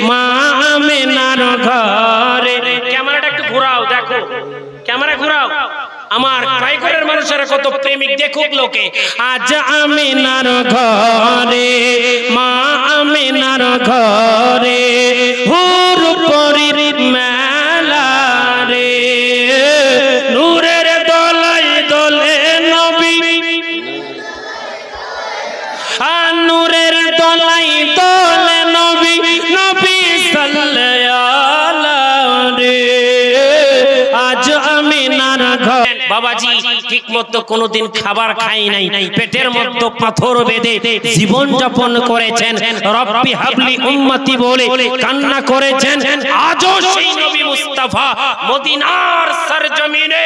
মা আমিনার ঘরে। ক্যামেরাটা একটু ঘোরাও, দেখো ক্যামেরা ঘোরাও। আমার বাইকরের মানুষেরা কত প্রেমিক দেখুক লোকে। আজ আমিনার ঘরে, মা আমিনার ঘরে হুর পরির মেলা রে, নূরের দোলাই দোলে নবী, আর নূরের দোলাই দোলে নবী, নবী সাল্লাল্লাহু রে। আজ আমিনার ঘর। বাবাজি ঠিক মতো কোনোদিন খাবার খাই নাই, পেটের মধ্যে পাথর বেঁধে জীবন যাপন করেছেন, রব্বি হাবলি উম্মতি বলে কান্না করেছেন। আজও সেই নবী মুস্তাফা মদিনার সরজমিনে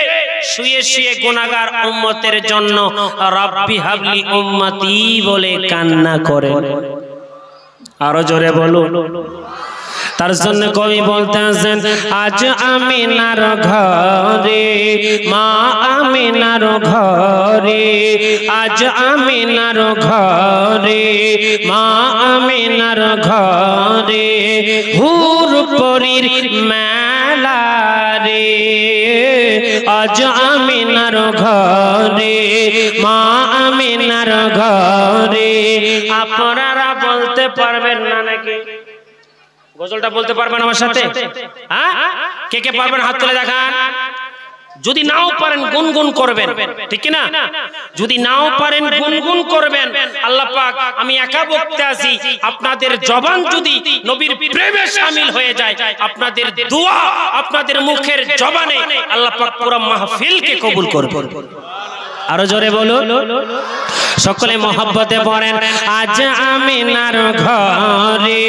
শুয়ে শুয়ে গুনাহগার উম্মতের জন্য রব্বি হাবলি উম্মতি বলে কান্না করেন। আরো জোরে বলুন। তার জন্য কবি বলতে আছেন, আজ আমিনার ঘরে, মা আমিনার ঘরে, আজ আমিনার ঘরে, মা আমিনার ঘরে হুর পরির মেলা রে। আজ আমিনার ঘরে, মা আমিনার ঘরে। আপনারা বলতে পারবেন না নাকি? গজলটা বলতে পারবেন আমার সাথে? হ্যাঁ, কে কে পারবেন হাত তুলে দেখান। যদি নাও পারেন গুনগুন করবেন, ঠিক কি না? যদি নাও পারেন গুনগুন করবেন। আল্লাহ পাক, আমি একা বলতে আছি, আপনাদের জবান যদি নবীর প্রেমে শামিল হয়ে যায়, আপনাদের দোয়া আপনাদের মুখের জবানে আল্লাহ পাক পুরো মাহফিলকে কবুল করবে। আরো জোরে বলুন। সকলে মহব্বতে পড়েন, আজ আমিনার ঘরে,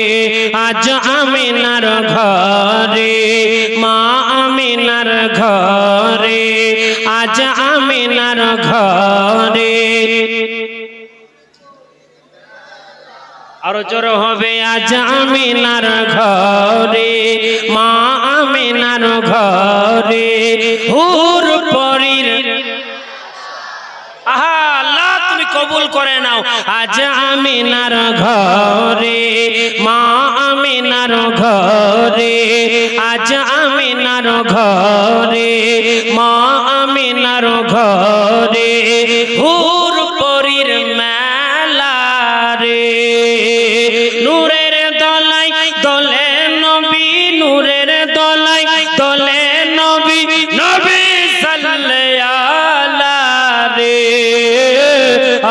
আজ আমিনার ঘরে, মা আমিনার ঘরে, আজ আমিনার ঘরে। আরো জোরে হবে, আজ আমিনার ঘরে, মা আমিনার ঘরে হুর পরির। আহা আল্লাহ তুমি কবুল করে নাও। আজ আমিনার ঘরে, মা আমিনার ঘরে, আজ আমিনার ঘরে, মা আমিনার ঘরে হুর পরির মেলা রে। নূরের দোলাই দোলে নবী, নূরের দোলাই দোলে নবী, নবী সাল্লাল্লাহু রে।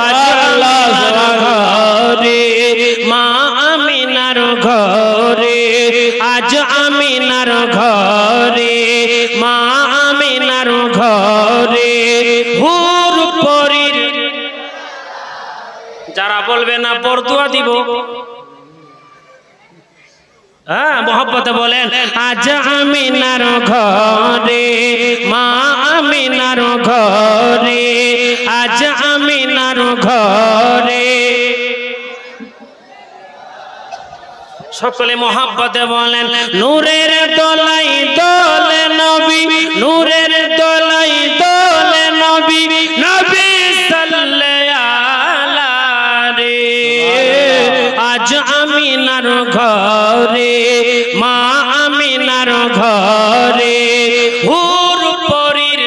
আজ আল্লাহর ঘরে, মা আমিনার ঘরে, আজ আমিনার ঘরে, মা আমিনার ঘরে হুর পরির। যারা বলবে না বরদুয়া দিব, হ্যাঁ মোহব্বতে বলেন, আজ আমিনার ঘরে, মা আমিনার ঘরে, আজ আমিনার ঘরে। সকলে মোহব্বতে বলেন, নূরের দোলাই দোলে নবী, নূরের দোলাই দোলে নবী, নবী সাল্লাল্লাহু রে। আজ আমিনার ঘরে, মা আমিনার ঘরে হুর পরির।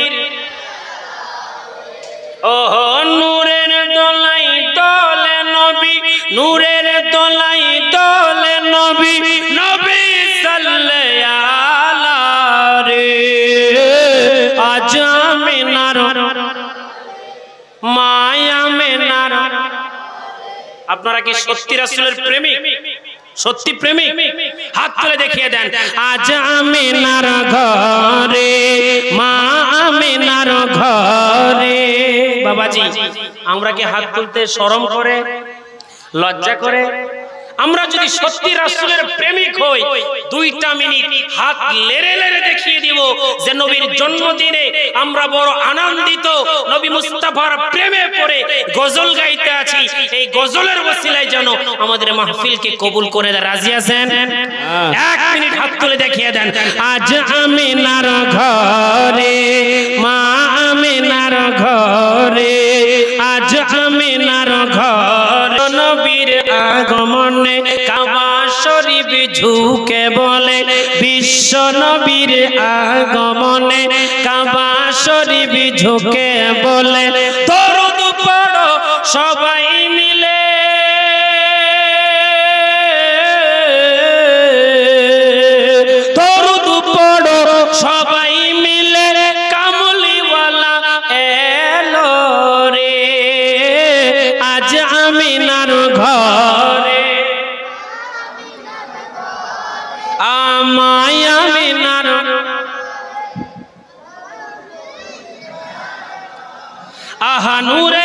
ওহো নূরের দোলাই দোলে নবী, নূরের দোলাই দোলে নবী, নবী সাল্লাল্লাহু রে। আজ আমিনার, মা আমিনার। আপনারা কি সত্যি রাসূলের প্রেমিক? সত্যি প্রেমিক? হাত তুলে দেখিয়ে দেন। আজ আমিনার ঘরে, মা আমিনার ঘরে। বাবাজি আমরা কি হাত তুলতে শরম করে, লজ্জা করে? আমরা যদি সত্যি রাসূলের প্রেমিক হই, 2টা মিনিট হাত লেড়ে লেড়ে দেখিয়ে দিব যে নবীর জন্মদিনে আমরা বড় আনন্দিত, নবী মুস্তাফার প্রেমে পড়ে গজল গাইতে আছি। এই গজলের ওসিলায় যেন আমাদের মাহফিলকে কবুল করে দেয়। রাজি আছেন? 1 মিনিট হাত তুলে দেখিয়ে দেন। আজ আমিনার ঘরে, মা আমিনার ঘরে, আজ আমিনার ঘরে নবীর আগমনে কাবা শরীফ ঝুঁকে বলে বিশ্ব নবীর আগমনে, কাবা শরীফ ঝুঁকে বলে দরুদ পড়ো সবাই মিলে, দরুদ পড়ো সবাই মিলে, কামলিওয়ালা এলো রে আজ আমিনার ঘরে, আমায় আমিনার আহা নূরে